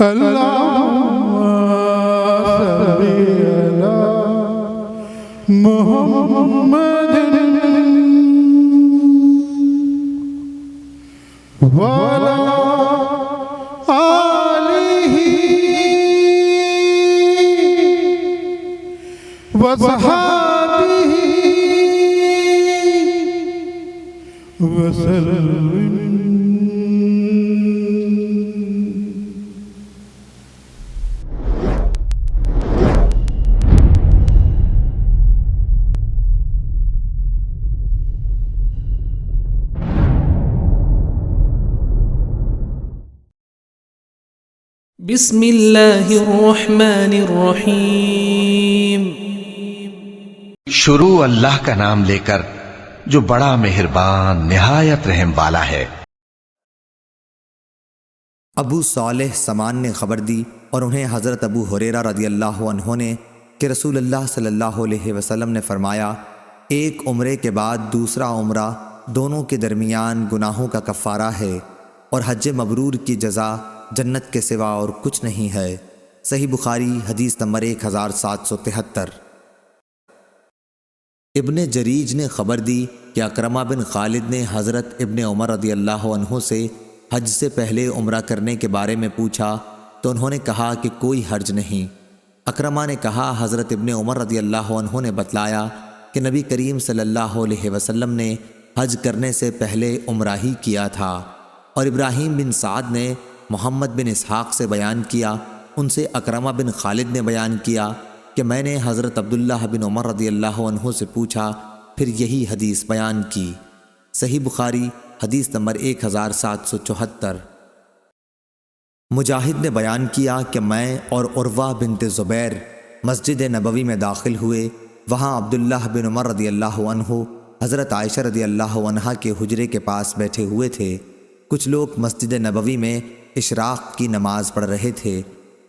اللهم صل على محمد وعلى آله وصحبه وسلم. بسم اللہ الرحمن الرحیم. شروع اللہ کا نام لے کر جو بڑا مہربان نہایت رحم والا ہے. ابو صالح سمان نے خبر دی اور انہیں حضرت ابو ہریرہ رضی اللہ عنہ نے کہ رسول اللہ صلی اللہ علیہ وسلم نے فرمایا ایک عمرے کے بعد دوسرا عمرہ دونوں کے درمیان گناہوں کا کفارہ ہے اور حج مبرور کی جزا جنت کے سوا اور کچھ نہیں ہے. صحیح بخاری حدیث نمبر 1773. ابن جریج نے خبر دی کہ اکرمہ بن خالد نے حضرت ابن عمر رضی اللہ عنہ سے حج سے پہلے عمرہ کرنے کے بارے میں پوچھا تو انہوں نے کہا کہ کوئی حرج نہیں. اکرمہ نے کہا حضرت ابن عمر رضی اللہ عنہ نے بتلایا کہ نبی کریم صلی اللہ علیہ وسلم نے حج کرنے سے پہلے عمرہ ہی کیا تھا. اور ابراہیم بن سعد نے محمد بن اسحاق سے بیان کیا، ان سے اکرمہ بن خالد نے بیان کیا کہ میں نے حضرت عبداللہ بن عمر رضی اللہ عنہ سے پوچھا، پھر یہی حدیث بیان کی. صحیح بخاری حدیث نمبر 1774. مجاہد نے بیان کیا کہ میں اور عروہ بنت زبیر مسجد نبوی میں داخل ہوئے. وہاں عبداللہ بن عمر رضی اللہ عنہ حضرت عائشہ رضی اللہ عنہا کے حجرے کے پاس بیٹھے ہوئے تھے. کچھ لوگ مسجد نبوی میں اشراق کی نماز پڑھ رہے تھے.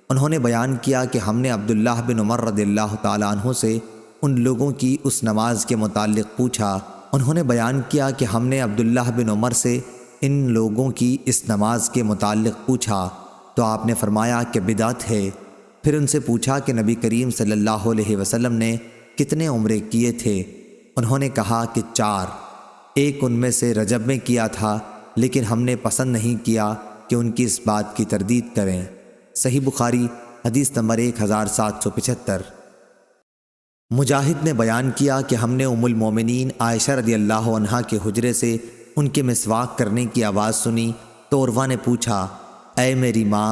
انہوں نے بیان کیا کہ ہم نے عبداللہ بن عمر رضی اللہ تعالیٰ عنہ سے ان لوگوں کی اس نماز کے متعلق پوچھا. انہوں نے بیان کیا کہ ہم نے عبداللہ بن عمر سے ان لوگوں کی اس نماز کے متعلق پوچھا تو آپ نے فرمایا کہ بدعت ہے. پھر ان سے پوچھا کہ نبی کریم صلی اللہ علیہ وسلم نے کتنے عمرے کیے تھے؟ انہوں نے کہا کہ 4. ایک ان میں سے رجب میں کیا تھا، لیکن ہم نے پسند نہیں کیا کہ ان کی اس بات کی تردید کریں. صحیح بخاری حدیث نمبر 1775. مجاہد نے بیان کیا کہ ہم نے ام المومنین عائشہ رضی اللہ عنہا کے حجرے سے ان کے مسواک کرنے کی آواز سنی تو عروہ نے پوچھا، اے میری ماں،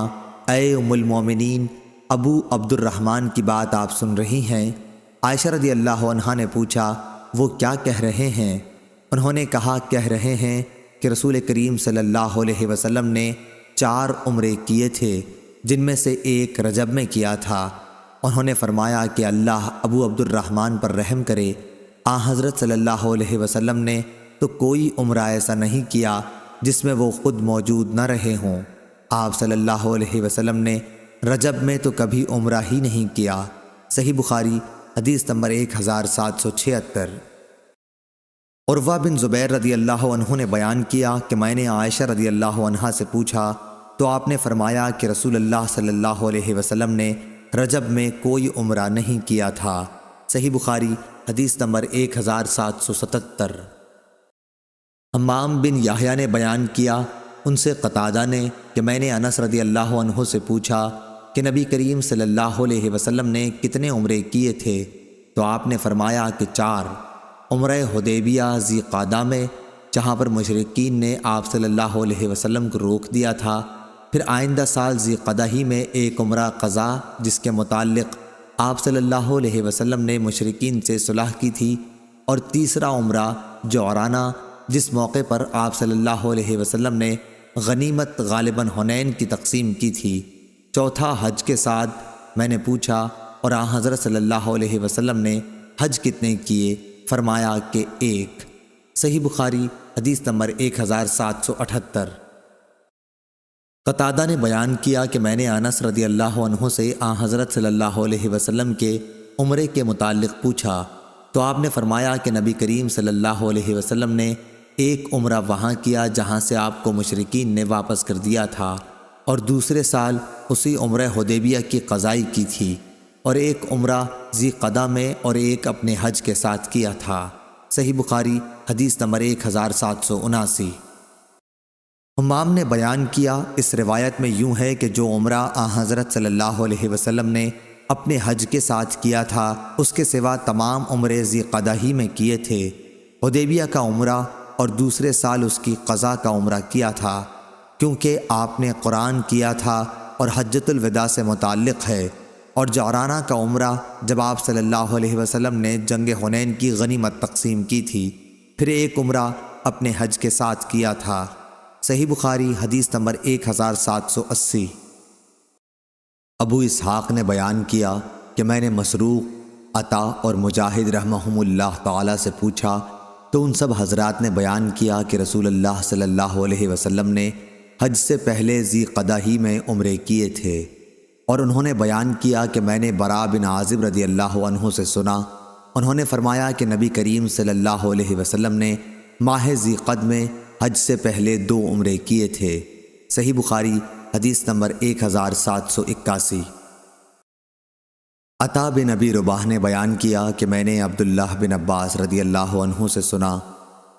اے ام المومنین، ابو عبد الرحمن کی بات آپ سن رہی ہیں؟ عائشہ رضی اللہ عنہا نے پوچھا، وہ کیا کہہ رہے ہیں؟ انہوں نے کہا، کہہ رہے ہیں کہ رسول کریم صلی اللہ علیہ وسلم نے 4 عمرے کیے تھے، جن میں سے ایک رجب میں کیا تھا. انہوں نے فرمایا کہ اللہ ابو عبد الرحمن پر رحم کرے. حضرت صلی اللہ علیہ وسلم نے تو کوئی عمرہ ایسا نہیں کیا جس میں وہ خود موجود نہ رہے ہوں. آپ صلی اللہ علیہ وسلم نے رجب میں تو کبھی عمرہ ہی نہیں کیا. صحیح بخاری حدیث نمبر 1776. عروہ بن زبیر رضی اللہ عنہ نے بیان کیا کہ میں نے عائشہ رضی اللہ عنہا سے پوچھا تو آپ نے فرمایا کہ رسول اللہ صلی اللہ علیہ وسلم نے رجب میں کوئی عمرہ نہیں کیا تھا. صحیح بخاری حدیث نمبر 1777. حمام بن یحییٰ نے بیان کیا، ان سے قتادہ نے کہ میں نے انس رضی اللہ عنہ سے پوچھا کہ نبی کریم صلی اللہ علیہ وسلم نے کتنے عمرے کیے تھے؟ تو آپ نے فرمایا کہ 4. عمرہ حدیبیہ ذی قعدہ میں، جہاں پر مشرکین نے آپ صلی اللہ علیہ وسلم کو روک دیا تھا. پھر آئندہ سال ذی قعدہ ہی میں ایک عمرہ قضا جس کے متعلق آپ صلی اللہ علیہ وسلم نے مشرکین سے صلح کی تھی. اور تیسرا عمرہ جعرانہ، جس موقع پر آپ صلی اللہ علیہ وسلم نے غنیمت غالباً حنین کی تقسیم کی تھی. چوتھا حج کے ساتھ میں نے پوچھا اور حضرت صلی اللہ علیہ وسلم نے حج کتنے کیے؟ فرمایا کہ 1. صحیح بخاری حدیث نمبر 1778. قتادہ نے بیان کیا کہ میں نے انس رضی اللہ عنہ سے حضرت صلی اللہ علیہ وسلم کے عمرے کے متعلق پوچھا تو آپ نے فرمایا کہ نبی کریم صلی اللہ علیہ وسلم نے ایک عمرہ وہاں کیا جہاں سے آپ کو مشرکین نے واپس کر دیا تھا، اور دوسرے سال اسی عمرہ حدیبیہ کی قضائی کی تھی، اور ایک عمرہ ذی قعدہ میں اور ایک اپنے حج کے ساتھ کیا تھا۔ صحیح بخاری حدیث نمبر 1779۔ حمام نے بیان کیا، اس روایت میں یوں ہے کہ جو عمرہ حضرت صلی اللہ علیہ وسلم نے اپنے حج کے ساتھ کیا تھا اس کے سوا تمام عمرے ذی قعدہ ہی میں کیے تھے۔ حدیبیہ کا عمرہ اور دوسرے سال اس کی قضا کا عمرہ کیا تھا، کیونکہ آپ نے قرآن کیا تھا اور حجۃ الوداع سے متعلق ہے، اور جعرانہ کا عمرہ جب آپ صلی اللہ علیہ وسلم نے جنگ حنین کی غنیمت تقسیم کی تھی، پھر ایک عمرہ اپنے حج کے ساتھ کیا تھا۔ صحیح بخاری حدیث نمبر 1780۔ ابو اسحاق نے بیان کیا کہ میں نے مسروق، عطا اور مجاہد رحمہم اللہ تعالی سے پوچھا تو ان سب حضرات نے بیان کیا کہ رسول اللہ صلی اللہ علیہ وسلم نے حج سے پہلے ذی قعدہ ہی میں عمرے کیے تھے، اور انہوں نے بیان کیا کہ میں نے براء بن عازب رضی اللہ عنہ سے سنا، انہوں نے فرمایا کہ نبی کریم صلی اللہ علیہ وسلم نے ماہ ذی قعدہ میں حج سے پہلے 2 عمرے کیے تھے۔ صحیح بخاری حدیث نمبر 1781۔ عطا بن ابی رباح نے بیان کیا کہ میں نے عبداللہ بن عباس رضی اللہ عنہ سے سنا،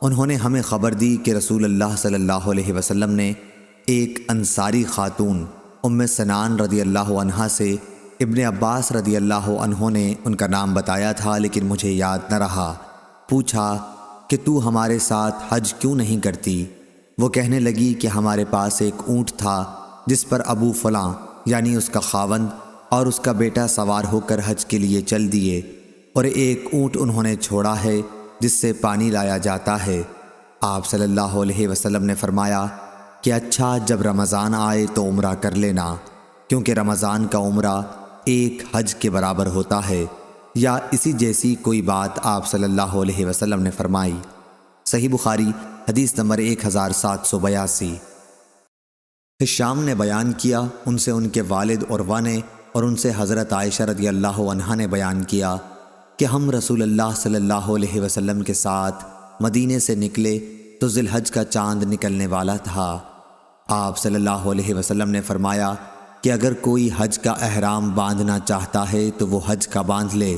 انہوں نے ہمیں خبر دی کہ رسول اللہ صلی اللہ علیہ وسلم نے ایک انصاری خاتون ام سنان رضی اللہ عنہا سے ابن عباس رضی اللہ عنہ نے ان کا نام بتایا تھا لیکن مجھے یاد نہ رہا، پوچھا کہ تو ہمارے ساتھ حج کیوں نہیں کرتی؟ وہ کہنے لگی کہ ہمارے پاس ایک اونٹ تھا جس پر ابو فلاں یعنی اس کا خاوند اور اس کا بیٹا سوار ہو کر حج کے لیے چل دیے، اور ایک اونٹ انہوں نے چھوڑا ہے جس سے پانی لایا جاتا ہے۔ آپ صلی اللہ علیہ وسلم نے فرمایا کہ اچھا، جب رمضان آئے تو عمرہ کر لینا، کیونکہ رمضان کا عمرہ ایک حج کے برابر ہوتا ہے، یا اسی جیسی کوئی بات آپ صلی اللہ علیہ وسلم نے فرمائی۔ صحیح بخاری حدیث نمبر 1782۔ ہشام نے بیان کیا، ان سے ان کے والد عروہ نے اور ان سے حضرت عائشہ رضی اللہ عنہا نے بیان کیا کہ ہم رسول اللہ صلی اللہ علیہ وسلم کے ساتھ مدینے سے نکلے تو ذی الحج کا چاند نکلنے والا تھا۔ آپ صلی اللہ علیہ وسلم نے فرمایا کہ اگر کوئی حج کا احرام باندھنا چاہتا ہے تو وہ حج کا باندھ لے،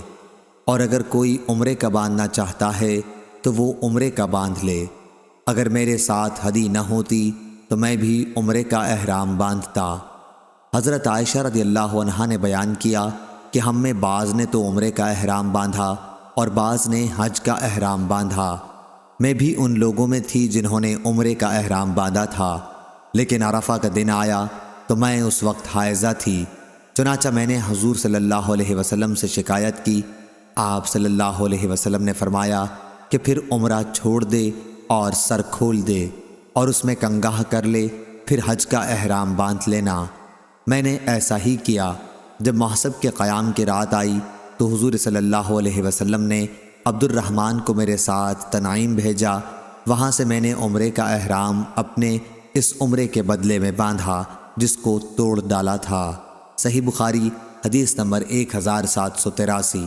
اور اگر کوئی عمرے کا باندھنا چاہتا ہے تو وہ عمرے کا باندھ لے۔ اگر میرے ساتھ ہدی نہ ہوتی تو میں بھی عمرے کا احرام باندھتا۔ حضرت عائشہ رضی اللہ عنہا نے بیان کیا کہ ہم میں بعض نے تو عمرے کا احرام باندھا اور بعض نے حج کا احرام باندھا۔ میں بھی ان لوگوں میں تھی جنہوں نے عمرے کا احرام باندھا تھا، لیکن عرفہ کا دن آیا تو میں اس وقت حائضہ تھی، چنانچہ میں نے حضور صلی اللہ علیہ وسلم سے شکایت کی۔ آپ صلی اللہ علیہ وسلم نے فرمایا کہ پھر عمرہ چھوڑ دے اور سر کھول دے اور اس میں کنگاہ کر لے، پھر حج کا احرام باندھ لینا۔ میں نے ایسا ہی کیا۔ جب محسب کے قیام کی رات آئی تو حضور صلی اللہ علیہ وسلم نے عبد الرحمن کو میرے ساتھ تنعیم بھیجا، وہاں سے میں نے عمرے کا احرام اپنے اس عمرے کے بدلے میں باندھا جس کو توڑ ڈالا تھا۔ صحیح بخاری حدیث نمبر 1783۔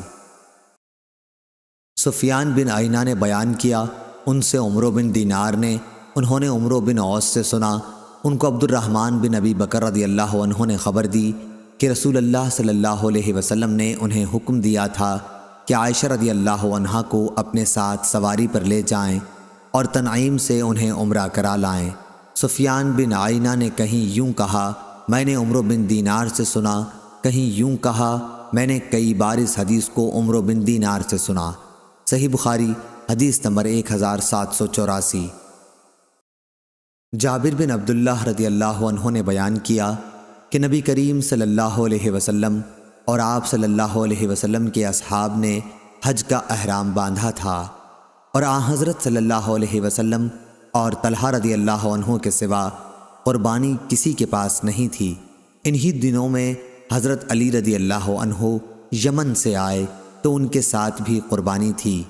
سفیان بن عینہ نے بیان کیا، ان سے عمرو بن دینار نے، انہوں نے عمرو بن عوس سے سنا، ان کو عبد الرحمن بن ابی بکر رضی اللہ عنہ نے خبر دی کہ رسول اللہ صلی اللہ علیہ وسلم نے انہیں حکم دیا تھا کہ عائشہ رضی اللہ عنہا کو اپنے ساتھ سواری پر لے جائیں اور تنعیم سے انہیں عمرہ کرا لائیں۔ سفیان بن عینہ نے کہیں یوں کہا، میں نے عمرو بن دینار سے سنا، کہیں یوں کہا، میں نے کئی بار اس حدیث کو عمرو بن دینار سے سنا۔ صحیح بخاری حدیث نمبر 1784۔ جابر بن عبداللہ رضی اللہ عنہ نے بیان کیا کہ نبی کریم صلی اللہ علیہ وسلم اور آپ صلی اللہ علیہ وسلم کے اصحاب نے حج کا احرام باندھا تھا، اور حضرت صلی اللہ علیہ وسلم اور طلحہ رضی اللہ عنہ کے سوا قربانی کسی کے پاس نہیں تھی۔ انہی دنوں میں حضرت علی رضی اللہ عنہ یمن سے آئے تو ان کے ساتھ بھی قربانی تھی۔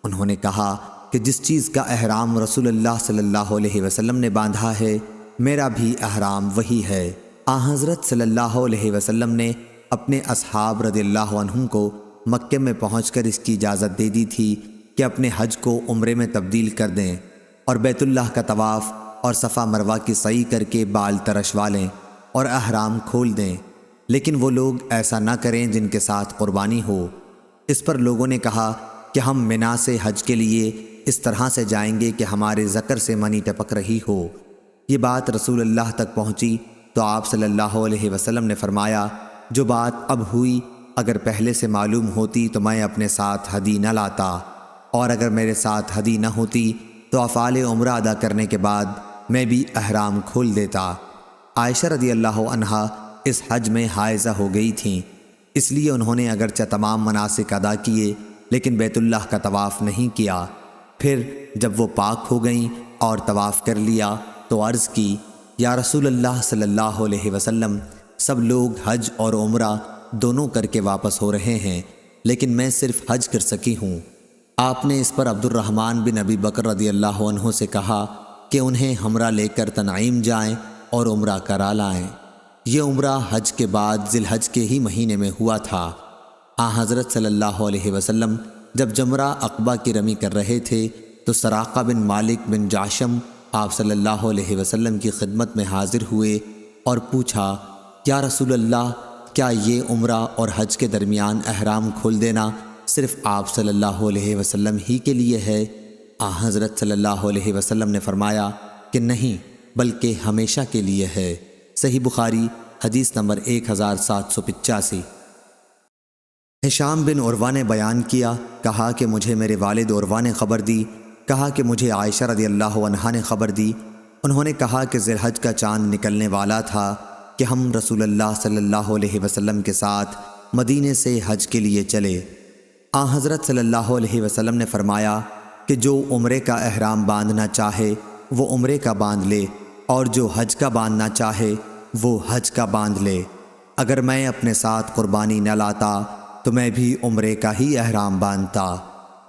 انہوں نے کہا کہ جس چیز کا احرام رسول اللہ صلی اللہ علیہ وسلم نے باندھا ہے میرا بھی احرام وہی ہے۔ حضرت صلی اللہ علیہ وسلم نے اپنے اصحاب رضی اللہ عنہم کو مکے میں پہنچ کر اس کی اجازت دے دی تھی کہ اپنے حج کو عمرے میں تبدیل کر دیں اور بیت اللہ کا طواف اور صفا مروہ کی سعی کر کے بال ترشوا لیں اور احرام کھول دیں، لیکن وہ لوگ ایسا نہ کریں جن کے ساتھ قربانی ہو۔ اس پر لوگوں نے کہا کہ ہم منا سے حج کے لیے اس طرح سے جائیں گے کہ ہمارے ذکر سے منی ٹپک رہی ہو۔ یہ بات رسول اللہ تک پہنچی تو آپ صلی اللہ علیہ وسلم نے فرمایا، جو بات اب ہوئی اگر پہلے سے معلوم ہوتی تو میں اپنے ساتھ ہدی نہ لاتا، اور اگر میرے ساتھ ہدی نہ ہوتی تو افعال عمرہ ادا کرنے کے بعد میں بھی احرام کھول دیتا۔ عائشہ رضی اللہ عنہا اس حج میں حائضہ ہو گئی تھیں، اس لیے انہوں نے اگرچہ تمام مناسک ادا کیے لیکن بیت اللہ کا طواف نہیں کیا۔ پھر جب وہ پاک ہو گئیں اور طواف کر لیا تو عرض کی، یا رسول اللہ صلی اللہ علیہ وسلم، سب لوگ حج اور عمرہ دونوں کر کے واپس ہو رہے ہیں لیکن میں صرف حج کر سکی ہوں۔ آپ نے اس پر عبد الرحمن بن ابی بکر رضی اللہ عنہ سے کہا کہ انہیں ہمراہ لے کر تنعیم جائیں اور عمرہ کرا لائیں۔ یہ عمرہ حج کے بعد ذی الحج کے ہی مہینے میں ہوا تھا۔ حضرت صلی اللہ علیہ وسلم جب جمرہ عقبہ کی رمی کر رہے تھے تو سراقہ بن مالک بن جاشم آپ صلی اللہ علیہ وسلم کی خدمت میں حاضر ہوئے اور پوچھا، یا رسول اللہ، کیا یہ عمرہ اور حج کے درمیان احرام کھول دینا صرف آپ صلی اللہ علیہ وسلم ہی کے لیے ہے؟ حضرت صلی اللہ علیہ وسلم نے فرمایا کہ نہیں، بلکہ ہمیشہ کے لیے ہے۔ صحیح بخاری حدیث نمبر 1785۔ ہشام بن عروہ نے بیان کیا، کہا کہ مجھے میرے والد عروہ نے خبر دی، کہا کہ مجھے عائشہ رضی اللہ عنہا نے خبر دی۔ انہوں نے کہا کہ ذی الحج کا چاند نکلنے والا تھا کہ ہم رسول اللہ صلی اللہ علیہ وسلم کے ساتھ مدینے سے حج کے لیے چلے۔ حضرت صلی اللہ علیہ وسلم نے فرمایا کہ جو عمرے کا احرام باندھنا چاہے وہ عمرے کا باندھ لے، اور جو حج کا باندھنا چاہے وہ حج کا باندھ لے۔ اگر میں اپنے ساتھ قربانی نہ لاتا تو میں بھی عمرے کا ہی احرام باندھتا۔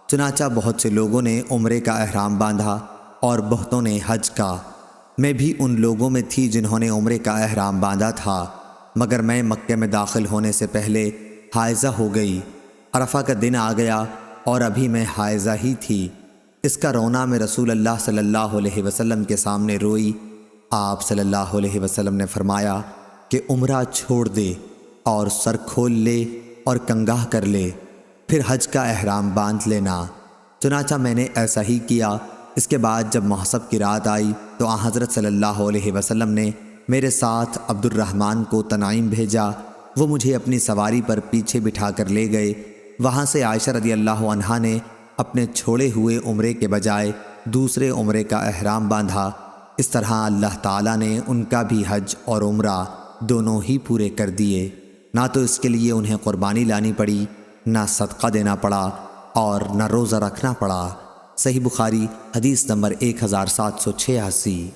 چنانچہ بہت سے لوگوں نے عمرے کا احرام باندھا اور بہتوں نے حج کا۔ میں بھی ان لوگوں میں تھی جنہوں نے عمرے کا احرام باندھا تھا، مگر میں مکہ میں داخل ہونے سے پہلے حائضہ ہو گئی۔ عرفہ کا دن آ گیا اور ابھی میں حائضہ ہی تھی۔ اس کا رونا میں رسول اللہ صلی اللہ علیہ وسلم کے سامنے روئی۔ آپ صلی اللہ علیہ وسلم نے فرمایا کہ عمرہ چھوڑ دے اور سر کھول لے اور کنگاہ کر لے، پھر حج کا احرام باندھ لینا۔ چنانچہ میں نے ایسا ہی کیا۔ اس کے بعد جب محسب کی رات آئی تو حضرت صلی اللہ علیہ وسلم نے میرے ساتھ عبد الرحمن کو تنعیم بھیجا۔ وہ مجھے اپنی سواری پر پیچھے بٹھا کر لے گئے۔ وہاں سے عائشہ رضی اللہ عنہا نے اپنے چھوڑے ہوئے عمرے کے بجائے دوسرے عمرے کا احرام باندھا۔ اس طرح اللہ تعالیٰ نے ان کا بھی حج اور عمرہ دونوں ہی پورے کر دیے۔ نہ تو اس کے لیے انہیں قربانی لانی پڑی، نہ صدقہ دینا پڑا، اور نہ روزہ رکھنا پڑا۔ صحیح بخاری حدیث نمبر 1786۔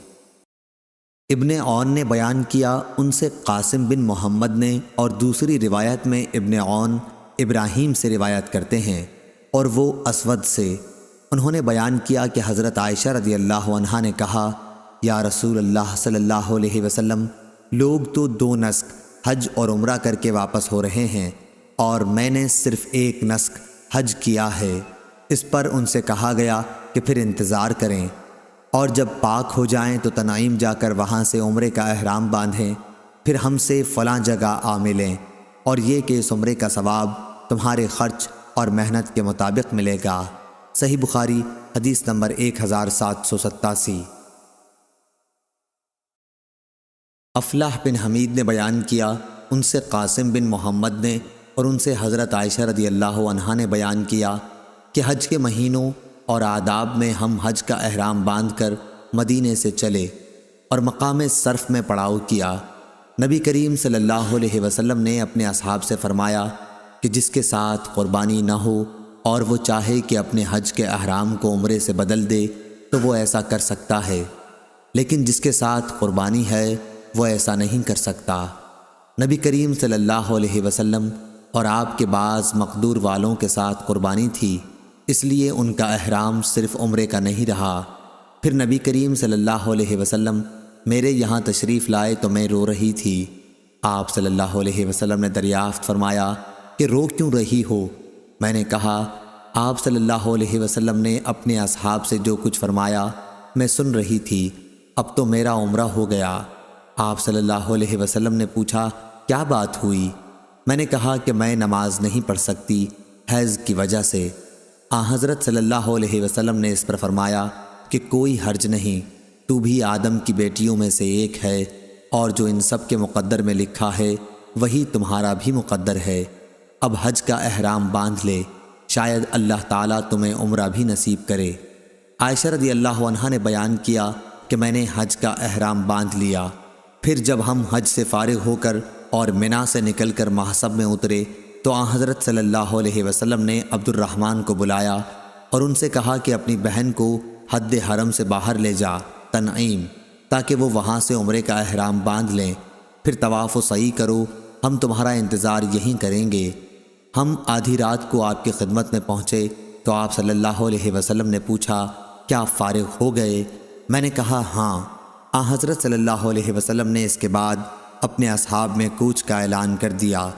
ابن عون نے بیان کیا، ان سے قاسم بن محمد نے، اور دوسری روایت میں ابن عون ابراہیم سے روایت کرتے ہیں اور وہ اسود سے۔ انہوں نے بیان کیا کہ حضرت عائشہ رضی اللہ عنہا نے کہا، یا رسول اللہ صلی اللہ علیہ وسلم، لوگ تو 2 نسک حج اور عمرہ کر کے واپس ہو رہے ہیں اور میں نے صرف 1 نسک حج کیا ہے۔ اس پر ان سے کہا گیا کہ پھر انتظار کریں، اور جب پاک ہو جائیں تو تنعیم جا کر وہاں سے عمرے کا احرام باندھیں، پھر ہم سے فلاں جگہ آ ملیں، اور یہ کہ اس عمرے کا ثواب تمہارے خرچ اور محنت کے مطابق ملے گا۔ صحیح بخاری حدیث نمبر 1787۔ افلاح بن حمید نے بیان کیا، ان سے قاسم بن محمد نے، اور ان سے حضرت عائشہ رضی اللہ عنہا نے بیان کیا کہ حج کے مہینوں اور آداب میں ہم حج کا احرام باندھ کر مدینے سے چلے اور مقام صرف میں پڑاؤ کیا۔ نبی کریم صلی اللہ علیہ وسلم نے اپنے اصحاب سے فرمایا کہ جس کے ساتھ قربانی نہ ہو اور وہ چاہے کہ اپنے حج کے احرام کو عمرے سے بدل دے تو وہ ایسا کر سکتا ہے، لیکن جس کے ساتھ قربانی ہے وہ ایسا نہیں کر سکتا۔ نبی کریم صلی اللہ علیہ وسلم اور آپ کے بعض مقدور والوں کے ساتھ قربانی تھی، اس لیے ان کا احرام صرف عمرے کا نہیں رہا۔ پھر نبی کریم صلی اللہ علیہ وسلم میرے یہاں تشریف لائے تو میں رو رہی تھی۔ آپ صلی اللہ علیہ وسلم نے دریافت فرمایا کہ رو کیوں رہی ہو؟ میں نے کہا، آپ صلی اللہ علیہ وسلم نے اپنے اصحاب سے جو کچھ فرمایا میں سن رہی تھی، اب تو میرا عمرہ ہو گیا۔ آپ صلی اللہ علیہ وسلم نے پوچھا کیا بات ہوئی؟ میں نے کہا کہ میں نماز نہیں پڑھ سکتی حیض کی وجہ سے۔ حضرت صلی اللہ علیہ وسلم نے اس پر فرمایا کہ کوئی حرج نہیں، تو بھی آدم کی بیٹیوں میں سے ایک ہے، اور جو ان سب کے مقدر میں لکھا ہے وہی تمہارا بھی مقدر ہے۔ اب حج کا احرام باندھ لے، شاید اللہ تعالیٰ تمہیں عمرہ بھی نصیب کرے۔ عائشہ رضی اللہ عنہا نے بیان کیا کہ میں نے حج کا احرام باندھ لیا، پھر جب ہم حج سے فارغ ہو کر اور منا سے نکل کر محصب میں اترے تو حضرت صلی اللہ علیہ وسلم نے عبد الرحمن کو بلایا اور ان سے کہا کہ اپنی بہن کو حد حرم سے باہر لے جا تنعیم، تاکہ وہ وہاں سے عمرے کا احرام باندھ لیں، پھر طواف و سعی کرو، ہم تمہارا انتظار یہیں کریں گے۔ ہم آدھی رات کو آپ کی خدمت میں پہنچے تو آپ صلی اللہ علیہ وسلم نے پوچھا کیا آپ فارغ ہو گئے؟ میں نے کہا ہاں۔ حضرت صلی اللہ علیہ وسلم نے اس کے بعد اپنے اصحاب میں کوچ کا اعلان کر دیا۔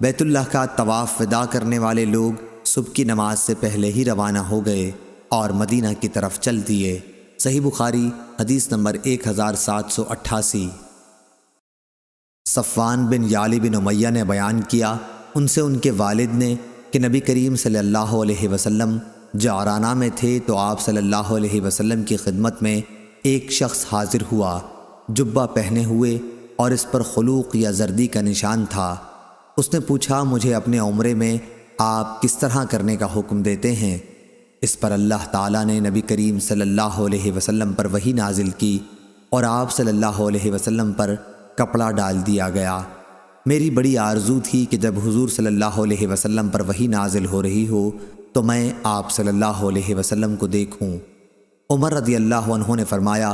بیت اللہ کا طواف ودا کرنے والے لوگ صبح کی نماز سے پہلے ہی روانہ ہو گئے اور مدینہ کی طرف چل دیے۔ صحیح بخاری حدیث نمبر 1788۔ صفوان بن یالی بن امیہ نے بیان کیا، ان سے ان کے والد نے کہ نبی کریم صلی اللہ علیہ وسلم جعرانہ میں تھے تو آپ صلی اللہ علیہ وسلم کی خدمت میں ایک شخص حاضر ہوا، جبہ پہنے ہوئے اور اس پر خلوق یا زردی کا نشان تھا۔ اس نے پوچھا مجھے اپنے عمرے میں آپ کس طرح کرنے کا حکم دیتے ہیں؟ اس پر اللہ تعالیٰ نے نبی کریم صلی اللہ علیہ وسلم پر وحی نازل کی اور آپ صلی اللہ علیہ وسلم پر کپڑا ڈال دیا گیا۔ میری بڑی آرزو تھی کہ جب حضور صلی اللہ علیہ وسلم پر وحی نازل ہو رہی ہو تو میں آپ صلی اللہ علیہ وسلم کو دیکھوں۔ عمر رضی اللہ عنہ نے فرمایا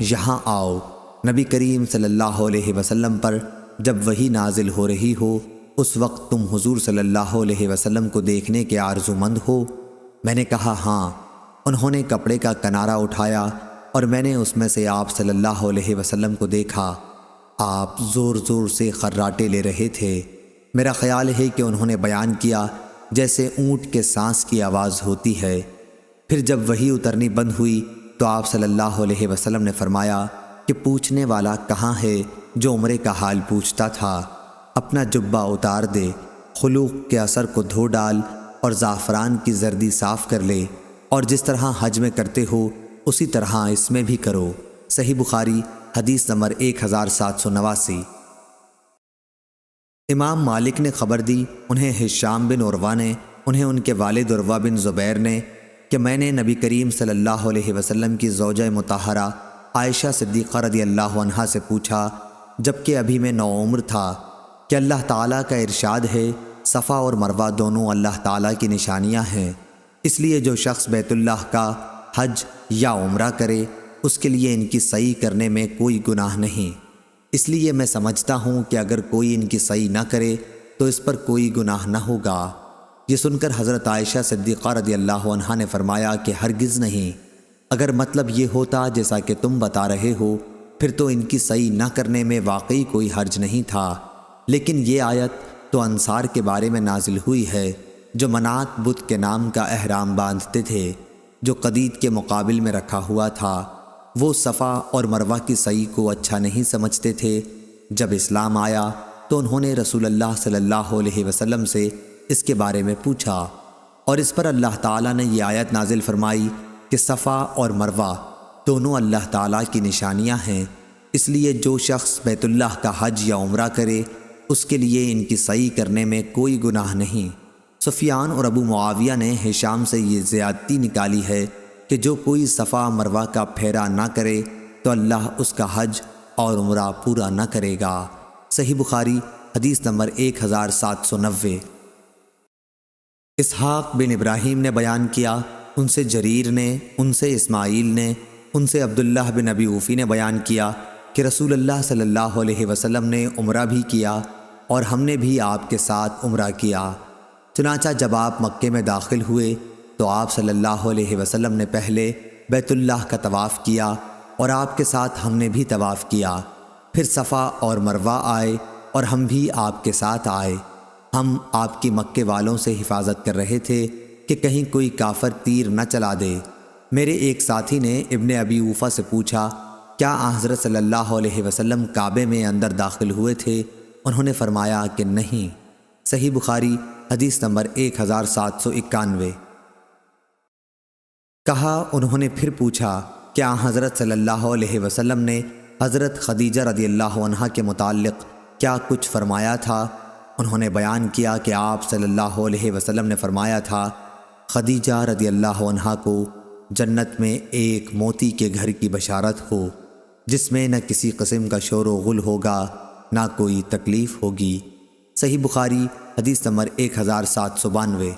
یہاں آؤ، نبی کریم صلی اللہ علیہ وسلم پر جب وحی نازل ہو رہی ہو اس وقت تم حضور صلی اللہ علیہ وسلم کو دیکھنے کے آرزو مند ہو؟ میں نے کہا ہاں۔ انہوں نے کپڑے کا کنارہ اٹھایا اور میں نے اس میں سے آپ صلی اللہ علیہ وسلم کو دیکھا۔ آپ زور زور سے خراٹے لے رہے تھے۔ میرا خیال ہے کہ انہوں نے بیان کیا جیسے اونٹ کے سانس کی آواز ہوتی ہے۔ پھر جب وحی اترنی بند ہوئی تو آپ صلی اللہ علیہ وسلم نے فرمایا کہ پوچھنے والا کہاں ہے جو عمرے کا حال پوچھتا تھا؟ اپنا جبہ اتار دے، خلوق کے اثر کو دھو ڈال اور زعفران کی زردی صاف کر لے، اور جس طرح حج میں کرتے ہو اسی طرح اس میں بھی کرو۔ صحیح بخاری حدیث نمبر 1789۔ امام مالک نے خبر دی، انہیں ہشام بن عروہ نے، انہیں ان کے والد عروہ بن زبیر نے، کہ میں نے نبی کریم صلی اللہ علیہ وسلم کی زوجہ مطہرہ عائشہ صدیقہ رضی اللہ عنہا سے پوچھا جبکہ ابھی میں نوعمر تھا کہ اللہ تعالیٰ کا ارشاد ہے صفا اور مروہ دونوں اللہ تعالیٰ کی نشانیاں ہیں، اس لیے جو شخص بیت اللہ کا حج یا عمرہ کرے اس کے لیے ان کی سعی کرنے میں کوئی گناہ نہیں، اس لیے میں سمجھتا ہوں کہ اگر کوئی ان کی سعی نہ کرے تو اس پر کوئی گناہ نہ ہوگا۔ یہ سن کر حضرت عائشہ صدیقہ رضی اللہ عنہا نے فرمایا کہ ہرگز نہیں، اگر مطلب یہ ہوتا جیسا کہ تم بتا رہے ہو پھر تو ان کی سعی نہ کرنے میں واقعی کوئی حرج نہیں تھا، لیکن یہ آیت تو انصار کے بارے میں نازل ہوئی ہے جو منات بت کے نام کا احرام باندھتے تھے جو قدید کے مقابل میں رکھا ہوا تھا۔ وہ صفا اور مروہ کی سعی کو اچھا نہیں سمجھتے تھے۔ جب اسلام آیا تو انہوں نے رسول اللہ صلی اللہ علیہ وسلم سے اس کے بارے میں پوچھا اور اس پر اللہ تعالیٰ نے یہ آیت نازل فرمائی کہ صفا اور مروہ دونوں اللہ تعالیٰ کی نشانیاں ہیں، اس لیے جو شخص بیت اللہ کا حج یا عمرہ کرے اس کے لیے ان کی سعی کرنے میں کوئی گناہ نہیں۔ سفیان اور ابو معاویہ نے ہشام سے یہ زیادتی نکالی ہے کہ جو کوئی صفا مروہ کا پھیرا نہ کرے تو اللہ اس کا حج اور عمرہ پورا نہ کرے گا۔ صحیح بخاری حدیث نمبر 1790۔ اسحاق بن ابراہیم نے بیان کیا، ان سے جریر نے، ان سے اسماعیل نے، ان سے عبداللہ بن ابی اوفی نے بیان کیا کہ رسول اللہ صلی اللہ علیہ وسلم نے عمرہ بھی کیا اور ہم نے بھی آپ کے ساتھ عمرہ کیا۔ چنانچہ جب آپ مکے میں داخل ہوئے تو آپ صلی اللہ علیہ وسلم نے پہلے بیت اللہ کا طواف کیا اور آپ کے ساتھ ہم نے بھی طواف کیا، پھر صفا اور مروہ آئے اور ہم بھی آپ کے ساتھ آئے۔ ہم آپ کی مکے والوں سے حفاظت کر رہے تھے کہ کہیں کوئی کافر تیر نہ چلا دے۔ میرے ایک ساتھی نے ابن ابی اوفا سے پوچھا کیا حضرت صلی اللہ علیہ وسلم کعبے میں اندر داخل ہوئے تھے؟ انہوں نے فرمایا کہ نہیں۔ صحیح بخاری حدیث نمبر 1791۔ کہا انہوں نے پھر پوچھا کیا حضرت صلی اللہ علیہ وسلم نے حضرت خدیجہ رضی اللہ عنہا کے متعلق کیا کچھ فرمایا تھا؟ انہوں نے بیان کیا کہ آپ صلی اللہ علیہ وسلم نے فرمایا تھا خدیجہ رضی اللہ عنہا کو جنت میں ایک موتی کے گھر کی بشارت ہو جس میں نہ کسی قسم کا شور و غل ہوگا نہ کوئی تکلیف ہوگی۔ صحیح بخاری حدیث نمبر 1792۔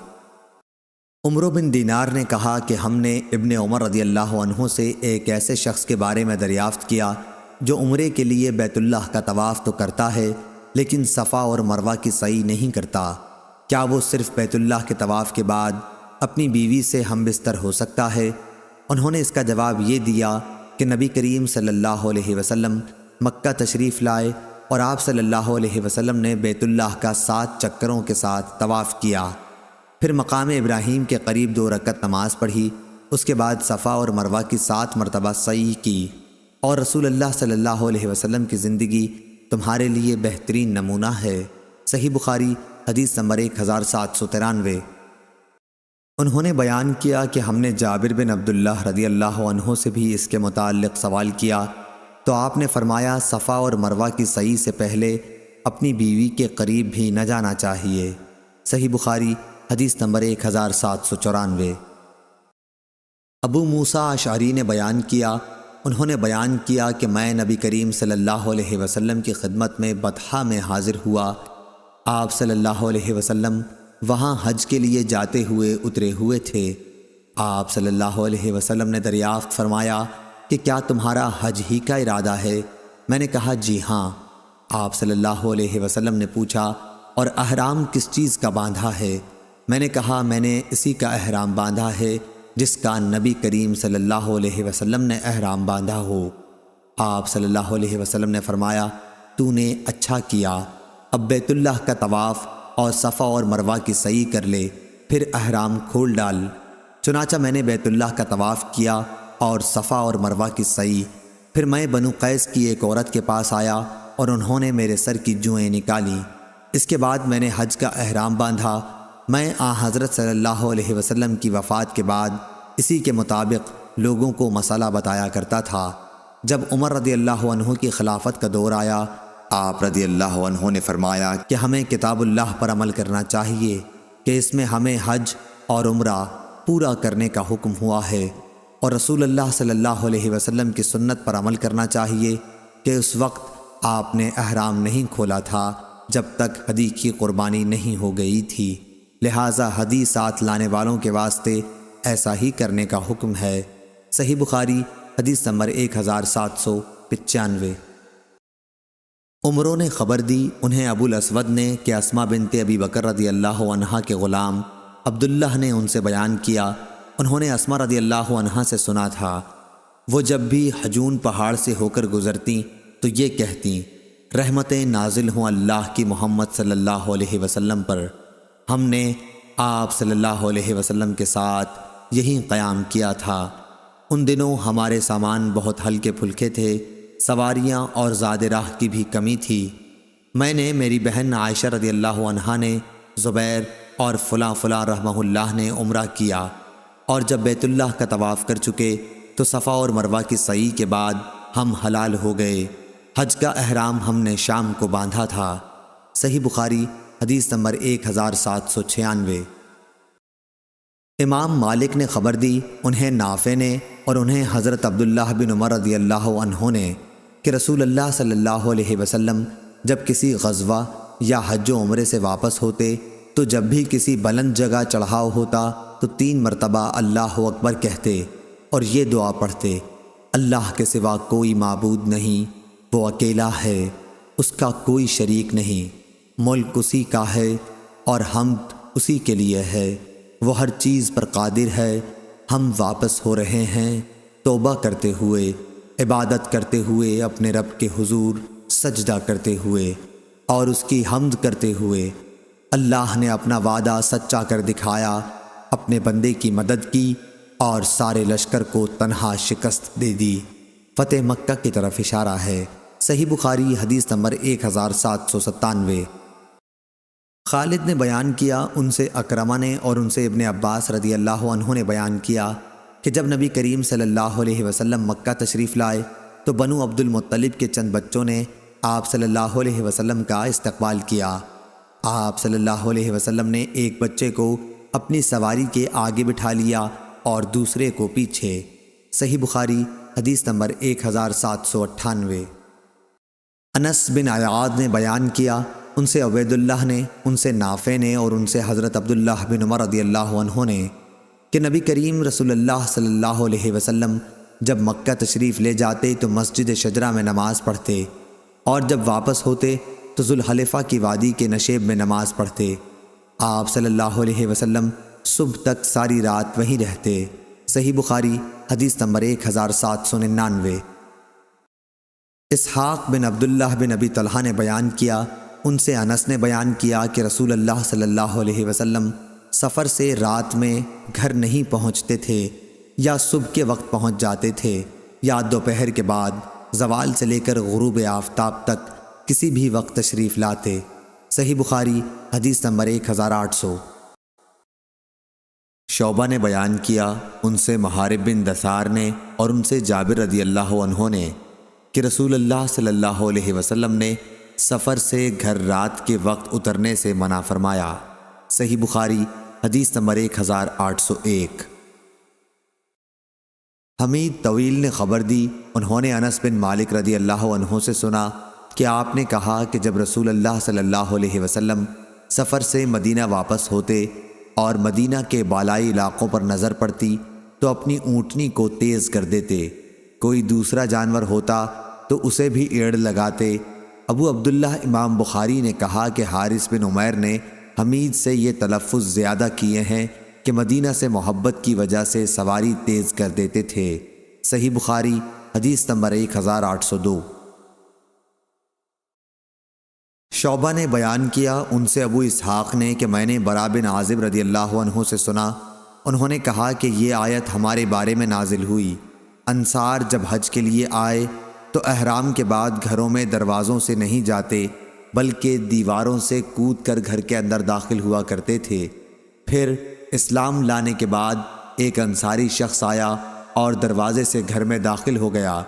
عمرو بن دینار نے کہا کہ ہم نے ابن عمر رضی اللہ عنہ سے ایک ایسے شخص کے بارے میں دریافت کیا جو عمرے کے لیے بیت اللہ کا طواف تو کرتا ہے لیکن صفا اور مروہ کی سعی نہیں کرتا، کیا وہ صرف بیت اللہ کے طواف کے بعد اپنی بیوی سے ہم بستر ہو سکتا ہے؟ انہوں نے اس کا جواب یہ دیا کہ نبی کریم صلی اللہ علیہ وسلم مکہ تشریف لائے اور آپ صلی اللہ علیہ وسلم نے بیت اللہ کا 7 چکروں کے ساتھ طواف کیا، پھر مقام ابراہیم کے قریب 2 رکعت نماز پڑھی، اس کے بعد صفا اور مروہ کی 7 مرتبہ سعی کی، اور رسول اللہ صلی اللہ علیہ وسلم کی زندگی تمہارے لیے بہترین نمونہ ہے۔ صحیح بخاری حدیث نمبر 1793۔ انہوں نے بیان کیا کہ ہم نے جابر بن عبداللہ رضی اللہ عنہ سے بھی اس کے متعلق سوال کیا تو آپ نے فرمایا صفا اور مروہ کی سعی سے پہلے اپنی بیوی کے قریب بھی نہ جانا چاہیے۔ صحیح بخاری حدیث نمبر 1794۔ ابو موسیٰ اشعری نے بیان کیا، انہوں نے بیان کیا کہ میں نبی کریم صلی اللہ علیہ وسلم کی خدمت میں بطحا میں حاضر ہوا، آپ صلی اللہ علیہ وسلم وہاں حج کے لیے جاتے ہوئے اترے ہوئے تھے۔ آپ صلی اللہ علیہ وسلم نے دریافت فرمایا کہ کیا تمہارا حج ہی کا ارادہ ہے؟ میں نے کہا جی ہاں۔ آپ صلی اللہ علیہ وسلم نے پوچھا اور احرام کس چیز کا باندھا ہے؟ میں نے کہا میں نے اسی کا احرام باندھا ہے جس کا نبی کریم صلی اللہ علیہ وسلم نے احرام باندھا ہو۔ آپ صلی اللہ علیہ وسلم نے فرمایا تو نے اچھا کیا، اب بیت اللہ کا طواف اور صفا اور مروہ کی سعی کر لے، پھر احرام کھول ڈال۔ چنانچہ میں نے بیت اللہ کا طواف کیا اور صفا اور مروہ کی سعی، پھر میں بنو قیس کی ایک عورت کے پاس آیا اور انہوں نے میرے سر کی جوئیں نکالیں۔ اس کے بعد میں نے حج کا احرام باندھا۔ میں حضرت صلی اللہ علیہ وسلم کی وفات کے بعد اسی کے مطابق لوگوں کو مسئلہ بتایا کرتا تھا۔ جب عمر رضی اللہ عنہ کی خلافت کا دور آیا، آپ رضی اللہ عنہ نے فرمایا کہ ہمیں کتاب اللہ پر عمل کرنا چاہیے کہ اس میں ہمیں حج اور عمرہ پورا کرنے کا حکم ہوا ہے، اور رسول اللہ صلی اللہ علیہ وسلم کی سنت پر عمل کرنا چاہیے کہ اس وقت آپ نے احرام نہیں کھولا تھا جب تک ہدی کی قربانی نہیں ہو گئی تھی، لہٰذا ہدی ساتھ لانے والوں کے واسطے ایسا ہی کرنے کا حکم ہے۔ صحیح بخاری حدیث نمبر 1795۔ عمروں نے خبر دی انہیں ابو الاسود نے کہ اسماء بنت ابی بکر رضی اللہ عنہا کے غلام عبداللہ نے ان سے بیان کیا، انہوں نے اسماء رضی اللہ عنہا سے سنا تھا، وہ جب بھی حجون پہاڑ سے ہو کر گزرتی تو یہ کہتی رحمتیں نازل ہوں اللہ کی محمد صلی اللہ علیہ وسلم پر، ہم نے آپ صلی اللہ علیہ وسلم کے ساتھ یہی قیام کیا تھا، ان دنوں ہمارے سامان بہت ہلکے پھلکے تھے، سواریاں اور زاد راہ کی بھی کمی تھی، میں نے، میری بہن عائشہ رضی اللہ عنہا نے، زبیر اور فلاں فلاں رحمہ اللہ نے عمرہ کیا، اور جب بیت اللہ کا طواف کر چکے تو صفا اور مروہ کی سعی کے بعد ہم حلال ہو گئے، حج کا احرام ہم نے شام کو باندھا تھا۔ صحیح بخاری حدیث نمبر 1796۔ امام مالک نے خبر دی انہیں نافع نے اور انہیں حضرت عبداللہ بن عمر رضی اللہ عنہ نے کہ رسول اللہ صلی اللہ علیہ وسلم جب کسی غزوہ یا حج و عمرے سے واپس ہوتے تو جب بھی کسی بلند جگہ چڑھاؤ ہوتا تو 3 مرتبہ اللہ اکبر کہتے اور یہ دعا پڑھتے، اللہ کے سوا کوئی معبود نہیں، وہ اکیلا ہے، اس کا کوئی شریک نہیں، ملک اسی کا ہے اور حمد اسی کے لیے ہے، وہ ہر چیز پر قادر ہے، ہم واپس ہو رہے ہیں توبہ کرتے ہوئے، عبادت کرتے ہوئے، اپنے رب کے حضور سجدہ کرتے ہوئے اور اس کی حمد کرتے ہوئے۔ اللہ نے اپنا وعدہ سچا کر دکھایا، اپنے بندے کی مدد کی اور سارے لشکر کو تنہا شکست دے دی۔ فتح مکہ کی طرف اشارہ ہے۔ صحیح بخاری حدیث نمبر 1797۔ خالد نے بیان کیا، ان سے اکرمہ نے اور ان سے ابن عباس رضی اللہ عنہ نے بیان کیا کہ جب نبی کریم صلی اللہ علیہ وسلم مکہ تشریف لائے تو بنو عبد المطلب کے چند بچوں نے آپ صلی اللہ علیہ وسلم کا استقبال کیا۔ آپ صلی اللہ علیہ وسلم نے ایک بچے کو اپنی سواری کے آگے بٹھا لیا اور دوسرے کو پیچھے۔ صحیح بخاری حدیث نمبر 1798۔ انس بن عیاض نے بیان کیا، ان سے عبید اللہ نے، ان سے نافع نے اور ان سے حضرت عبداللہ بن عمر رضی اللہ عنہ نے کہ نبی کریم رسول اللہ صلی اللہ علیہ وسلم جب مکہ تشریف لے جاتے تو مسجد شجرہ میں نماز پڑھتے اور جب واپس ہوتے تو ذوالحلیفہ کی وادی کے نشیب میں نماز پڑھتے۔ آپ صلی اللہ علیہ وسلم صبح تک ساری رات وہیں رہتے۔ صحیح بخاری حدیث نمبر 1799۔ اسحاق بن عبداللہ بن ابی طلحہ نے بیان کیا، ان سے انس نے بیان کیا کہ رسول اللہ صلی اللہ علیہ وسلم سفر سے رات میں گھر نہیں پہنچتے تھے، یا صبح کے وقت پہنچ جاتے تھے، یا دوپہر کے بعد زوال سے لے کر غروب آفتاب تک کسی بھی وقت تشریف لاتے۔ صحیح بخاری حدیث نمبر 1800۔ شعبہ نے بیان کیا، ان سے محارب بن دثار نے اور ان سے جابر رضی اللہ عنہ نے کہ رسول اللہ صلی اللہ علیہ وسلم نے سفر سے گھر رات کے وقت اترنے سے منع فرمایا۔ صحیح بخاری حدیث نمبر 1801۔ حمید طویل نے خبر دی، انہوں نے انس بن مالک رضی اللہ عنہ سے سنا کہ آپ نے کہا کہ جب رسول اللہ صلی اللہ علیہ وسلم سفر سے مدینہ واپس ہوتے اور مدینہ کے بالائی علاقوں پر نظر پڑتی تو اپنی اونٹنی کو تیز کر دیتے، کوئی دوسرا جانور ہوتا تو اسے بھی ایڑ لگاتے۔ ابو عبداللہ امام بخاری نے کہا کہ حارث بن عمیر نے حمید سے یہ تلفظ زیادہ کیے ہیں کہ مدینہ سے محبت کی وجہ سے سواری تیز کر دیتے تھے۔ صحیح بخاری حدیث نمبر 1802۔ شعبہ نے بیان کیا، ان سے ابو اسحاق نے کہ میں نے برا بن عازب رضی اللہ عنہ سے سنا، انہوں نے کہا کہ یہ آیت ہمارے بارے میں نازل ہوئی۔ انصار جب حج کے لیے آئے تو احرام کے بعد گھروں میں دروازوں سے نہیں جاتے بلکہ دیواروں سے کود کر گھر کے اندر داخل ہوا کرتے تھے۔ پھر اسلام لانے کے بعد ایک انصاری شخص آیا اور دروازے سے گھر میں داخل ہو گیا،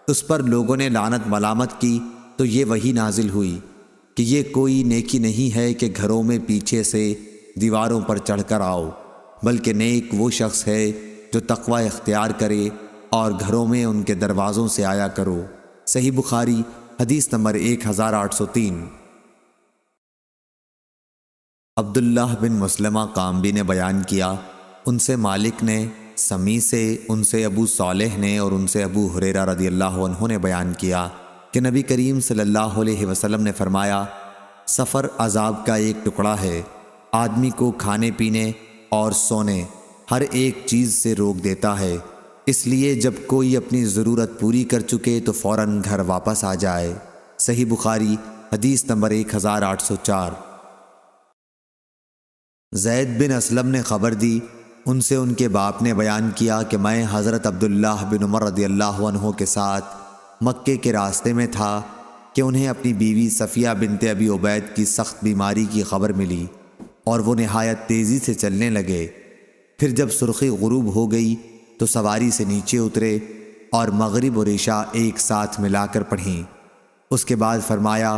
اس پر لوگوں نے لعنت ملامت کی تو یہ وحی نازل ہوئی کہ یہ کوئی نیکی نہیں ہے کہ گھروں میں پیچھے سے دیواروں پر چڑھ کر آؤ، بلکہ نیک وہ شخص ہے جو تقوی اختیار کرے اور گھروں میں ان کے دروازوں سے آیا کرو۔ صحیح بخاری حدیث نمبر 1803۔ عبداللہ بن مسلمہ قامبی نے بیان کیا، ان سے مالک نے، سمی سے، ان سے ابو صالح نے اور ان سے ابو ہریرہ رضی اللہ عنہ نے بیان کیا کہ نبی کریم صلی اللہ علیہ وسلم نے فرمایا، سفر عذاب کا ایک ٹکڑا ہے، آدمی کو کھانے پینے اور سونے ہر ایک چیز سے روک دیتا ہے، اس لیے جب کوئی اپنی ضرورت پوری کر چکے تو فوراً گھر واپس آ جائے۔ صحیح بخاری حدیث نمبر 1804۔ زید بن اسلم نے خبر دی، ان سے ان کے باپ نے بیان کیا کہ میں حضرت عبداللہ بن عمر رضی اللہ عنہ کے ساتھ مکے کے راستے میں تھا کہ انہیں اپنی بیوی صفیہ بنت ابی عبید کی سخت بیماری کی خبر ملی اور وہ نہایت تیزی سے چلنے لگے۔ پھر جب سرخی غروب ہو گئی تو سواری سے نیچے اترے اور مغرب اور عشاء ایک ساتھ ملا کر پڑھیں۔ اس کے بعد فرمایا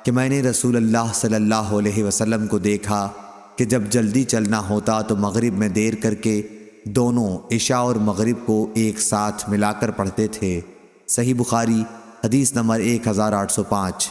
کہ میں نے رسول اللہ صلی اللہ علیہ وسلم کو دیکھا کہ جب جلدی چلنا ہوتا تو مغرب میں دیر کر کے دونوں عشاء اور مغرب کو ایک ساتھ ملا کر پڑھتے تھے۔ صحیح بخاری حدیث نمبر 1805۔